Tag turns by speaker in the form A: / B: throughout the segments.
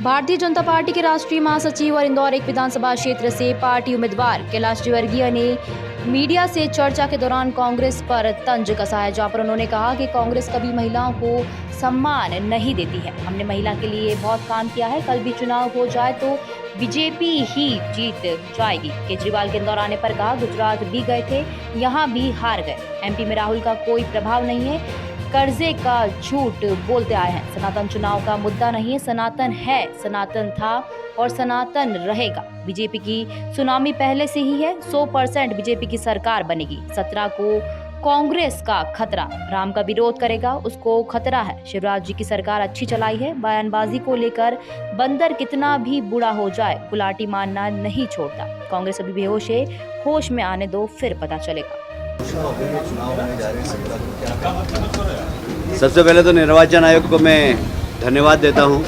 A: Bharatiya Janata party के राष्ट्रीय महासचिव और इंदौर एक विधानसभा क्षेत्र से पार्टी उम्मीदवार कैलाश त्रिवर्गीय ने मीडिया से चर्चा के दौरान कांग्रेस पर तंज कसा है, जहां पर उन्होंने कहा कि कांग्रेस कभी महिलाओं को सम्मान नहीं देती है। हमने महिला के लिए बहुत काम किया है, कल भी चुनाव हो जाए तो बीजेपी ही जीत जाएगी। केजरीवाल के इंदौर आने पर कहा, गुजरात भी गए थे, यहाँ भी हार गए। एमपी में राहुल का कोई प्रभाव नहीं है, कर्जे का झूठ बोलते आए हैं। सनातन चुनाव का मुद्दा नहीं है, सनातन है, सनातन था और सनातन रहेगा। बीजेपी की सुनामी पहले से ही है, 100% बीजेपी की सरकार बनेगी। 17 को कांग्रेस का खतरा, राम का विरोध करेगा उसको खतरा है। शिवराज जी की सरकार अच्छी चलाई है, बयानबाजी को लेकर बंदर कितना भी बुरा हो जाए गुलाटी मारना नहीं छोड़ता। कांग्रेस अभी बेहोश है, होश में आने दो फिर पता चलेगा।
B: सबसे पहले तो निर्वाचन आयोग को मैं धन्यवाद देता हूं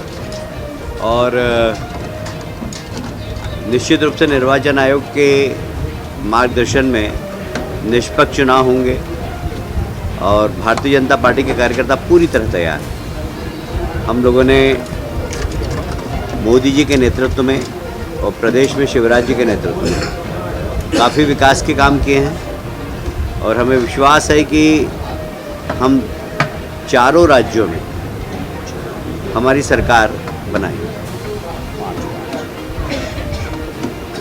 B: और निश्चित रूप से निर्वाचन आयोग के मार्गदर्शन में निष्पक्ष चुनाव होंगे और भारतीय जनता पार्टी के कार्यकर्ता पूरी तरह तैयार हैं। हम लोगों ने मोदी जी के नेतृत्व में और प्रदेश में शिवराज जी के नेतृत्व में काफ़ी विकास के काम किए हैं और हमें विश्वास है कि हम चारों राज्यों में हमारी सरकार बनाएंगे।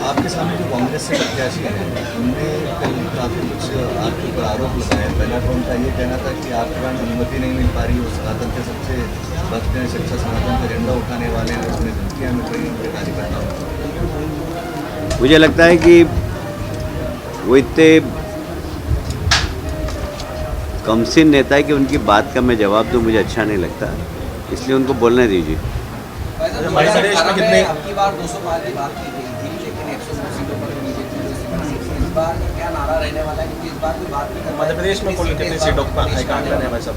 C: आपके सामने जो कांग्रेस से प्रत्याशी हैं उनने कल काफ़ी कुछ आपके ऊपर आरोप लगाए। पहला तो उनका ये कहना था कि आपके पास अनुमति नहीं मिल पा रही है, सनातन के सबसे भक्त हैं, शिक्षा सनातन का झंडा उठाने वाले हैं, उसमें धमकियाँ में कोई कार्यकर्ता।
B: मुझे लगता है कि वो इतने कमसिन नेता है कि उनकी बात का मैं जवाब दूं मुझे अच्छा नहीं लगता, इसलिए उनको बोलने दीजिए।
C: मध्य प्रदेश में कितने
D: आपकी बार 205 की बात की गई थी, लेकिन 109 सीटों पर बीजेपी इस बार क्या नारा रहने वाला है, क्योंकि इस बार कोई बात नहीं कर। मध्य प्रदेश में कुल कितनी सीटों पर हाईकमान रहने वाला सब?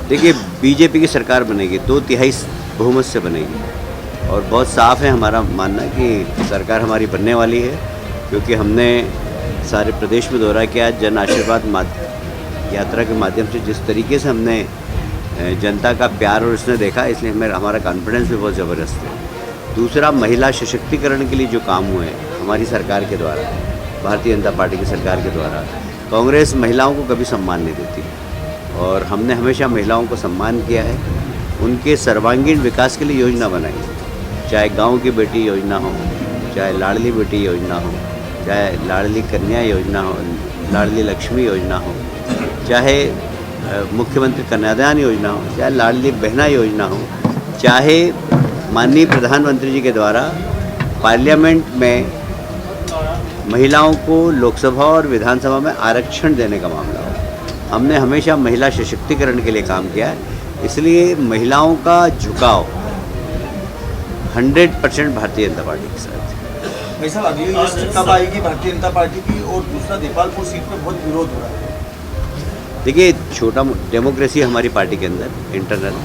B: देखिए, बीजेपी की सरकार बनेगी, 2/3 बहुमत से बनेगी और बहुत साफ है हमारा मानना कि सरकार हमारी बनने वाली है, क्योंकि हमने सारे प्रदेश में दौरा किया। जन आशीर्वाद यात्रा के माध्यम से जिस तरीके से हमने जनता का प्यार और उसने देखा, इसलिए हमारा कॉन्फिडेंस भी बहुत ज़बरदस्त है। दूसरा, महिला सशक्तिकरण के लिए जो काम हुए हमारी सरकार के द्वारा, भारतीय जनता पार्टी की सरकार के द्वारा, कांग्रेस महिलाओं को कभी सम्मान नहीं देती और हमने हमेशा महिलाओं को सम्मान किया है। उनके सर्वांगीण विकास के लिए योजना बनाई, चाहे गाँव की बेटी योजना हो, चाहे लाडली बेटी योजना हो, चाहे लाडली कन्या योजना हो, लाडली लक्ष्मी योजना हो, चाहे मुख्यमंत्री कन्यादान योजना हो, चाहे लाडली बहना योजना हो, चाहे माननीय प्रधानमंत्री जी के द्वारा पार्लियामेंट में महिलाओं को लोकसभा और विधानसभा में आरक्षण देने का मामला हो। हमने हमेशा महिला सशक्तिकरण के लिए काम किया है, इसलिए महिलाओं का झुकाव 100% भारतीय जनता पार्टी के साथ है।
C: भाई साहब, अगली लिस्ट कब आएगी भारतीय जनता पार्टी की? और दूसरा, देपालपुर सीट पर बहुत विरोध हो रहा है।
B: देखिए, छोटा डेमोक्रेसी हमारी पार्टी के अंदर इंटरनल,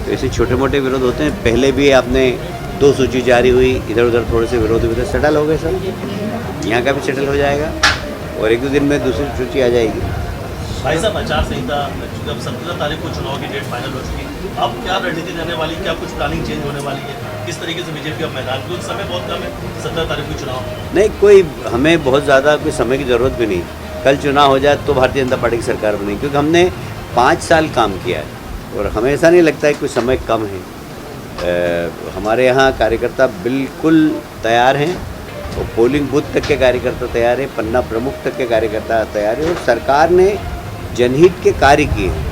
B: तो ऐसे छोटे मोटे विरोध होते हैं। पहले भी आपने 2 सूची जारी हुई, इधर उधर थोड़े से विरोध हुए थे, सेटल हो गए सर। यहाँ का भी सेटल हो जाएगा और 1-2 दिन में दूसरी सूची आ जाएगी।
E: भाई साहब, आचार संहिता जब 17 तारीख को चुनाव की डेट फाइनल हो चुकी है, अब क्या रणनीति रहने वाली, क्या कुछ प्लानिंग चेंज होने वाली है, किस तरीके से बीजेपी अब मैदान, क्योंकि समय बहुत कम है, 17 तारीख को चुनाव।
B: नहीं, कोई हमें बहुत ज़्यादा कोई समय की ज़रूरत भी नहीं। कल चुनाव हो जाए तो भारतीय जनता पार्टी की सरकार बनेगी, क्योंकि हमने 5 साल काम किया है और हमें ऐसा नहीं लगता है कोई समय कम है। हमारे यहाँ कार्यकर्ता बिल्कुल तैयार हैं और पोलिंग बूथ तक के कार्यकर्ता तैयार है, पन्ना प्रमुख तक के कार्यकर्ता तैयार है और सरकार ने जनहित के कार्य किए हैं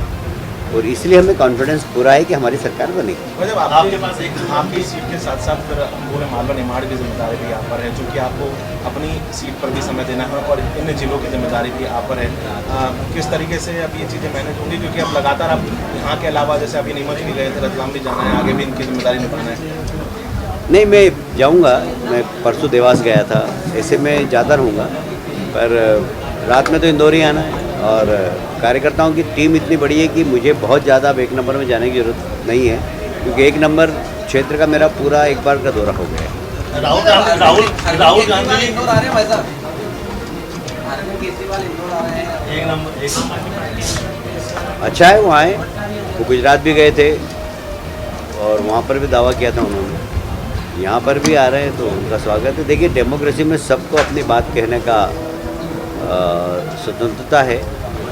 B: और इसलिए हमें कॉन्फिडेंस पूरा है कि हमारी सरकार बनेगी।
C: आपके पास एक आपकी सीट के साथ साथ फिर पूरे मालवा निमाड़ की जिम्मेदारी भी आप पर है, चूँकि आपको अपनी सीट पर भी समय देना है और इन जिलों की जिम्मेदारी भी आप पर है। किस तरीके से अब ये चीज़ें मैनेज होंगी, क्योंकि अब लगातार आप यहाँ के अलावा जैसे अभी नीमच भी गए थे, रतलाम भी जाना है, आगे भी इनकी जिम्मेदारी निभाना है?
B: नहीं, मैं जाऊँगा, मैं परसों देवास गया था, ऐसे मैं ज़्यादा रहूँगा, पर रात में तो इंदौर ही आना है और कार्यकर्ताओं की टीम इतनी बड़ी है कि मुझे बहुत ज़्यादा अब 1 नंबर में जाने की ज़रूरत नहीं है, क्योंकि 1 नंबर क्षेत्र का मेरा पूरा एक बार का दौरा हो गया।
E: राहुल गांधी
D: इंदौर आ रहे हैं भाई साहब, केजरीवाल इंदौर आ रहे हैं।
E: 1 नंबर
B: अच्छा है, वो आए, वो गुजरात भी गए थे और वहाँ पर भी दावा किया था उन्होंने। यहाँ पर भी आ रहे हैं तो उनका स्वागत है। देखिए, डेमोक्रेसी में सबको अपनी बात कहने का स्वतंत्रता है,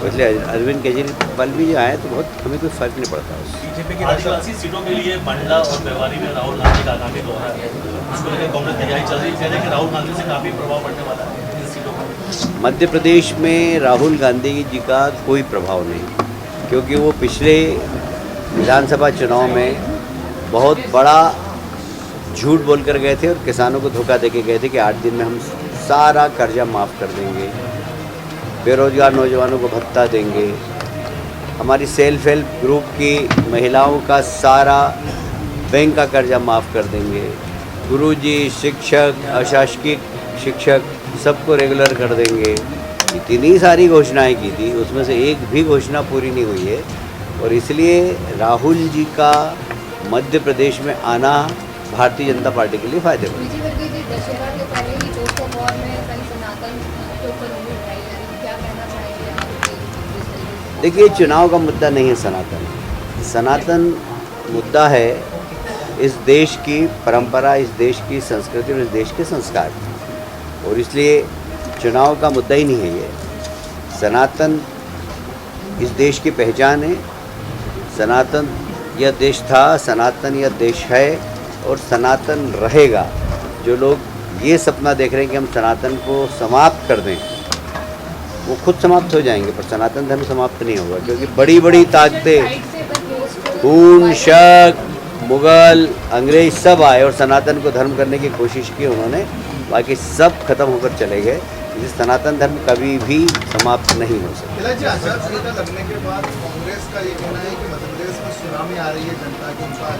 B: इसलिए अरविंद केजरीवाल भी जो आए तो बहुत हमें कोई फर्क नहीं पड़ता उससे।
C: बीजेपी की
E: आदिवासी सीटों के लिए मंडला और बेवारी में राहुल गांधी का आगामी दौरा है, उसको लेकर कांग्रेस तैयारी चल रही है। कह रहे हैं कि राहुल गांधी से काफ़ी प्रभाव पड़ने वाला है इन सीटों पर।
B: मध्य प्रदेश में राहुल गांधी जी का कोई प्रभाव नहीं, क्योंकि वो पिछले विधानसभा चुनाव में बहुत बड़ा झूठ बोल कर गए थे और किसानों को धोखा दे के गए थे कि 8 दिन में हम सारा कर्जा माफ़ कर देंगे, बेरोजगार नौजवानों को भत्ता देंगे, हमारी सेल्फ हेल्प ग्रुप की महिलाओं का सारा बैंक का कर्जा माफ़ कर देंगे, गुरुजी, शिक्षक, अशासकीय शिक्षक सबको रेगुलर कर देंगे। इतनी सारी घोषणाएं की थी, उसमें से एक भी घोषणा पूरी नहीं हुई है। और इसलिए राहुल जी का मध्य प्रदेश में आना भारतीय जनता पार्टी के लिए फायदेमंद है।
F: विजय जी, दशहरा के पहले ही दोस्तों वॉर में कई सनातन के ऊपर उंगली उठाई जा रही है, क्या कहना चाहेंगे आप?
B: देखिए, चुनाव का मुद्दा नहीं है सनातन। सनातन मुद्दा है इस देश की परंपरा, इस देश की संस्कृति और इस देश के संस्कार, और इसलिए चुनाव का मुद्दा ही नहीं है ये। सनातन इस देश की पहचान है, सनातन यह देश था, सनातन यह देश है और सनातन रहेगा। जो लोग ये सपना देख रहे हैं कि हम सनातन को समाप्त कर दें, वो खुद समाप्त हो जाएंगे, पर सनातन धर्म समाप्त नहीं होगा, क्योंकि बड़ी बड़ी ताकतें, खून, शक, मुगल, अंग्रेज सब आए और सनातन को धर्म करने की कोशिश की उन्होंने, बाकी सब खत्म होकर चले गए। इसलिए सनातन धर्म कभी भी समाप्त नहीं हो सकता।
G: आचार संहिता लगने के बाद कांग्रेस का ये कहना है कि मध्य प्रदेश में सुनामी आ रही है जनता की, उनका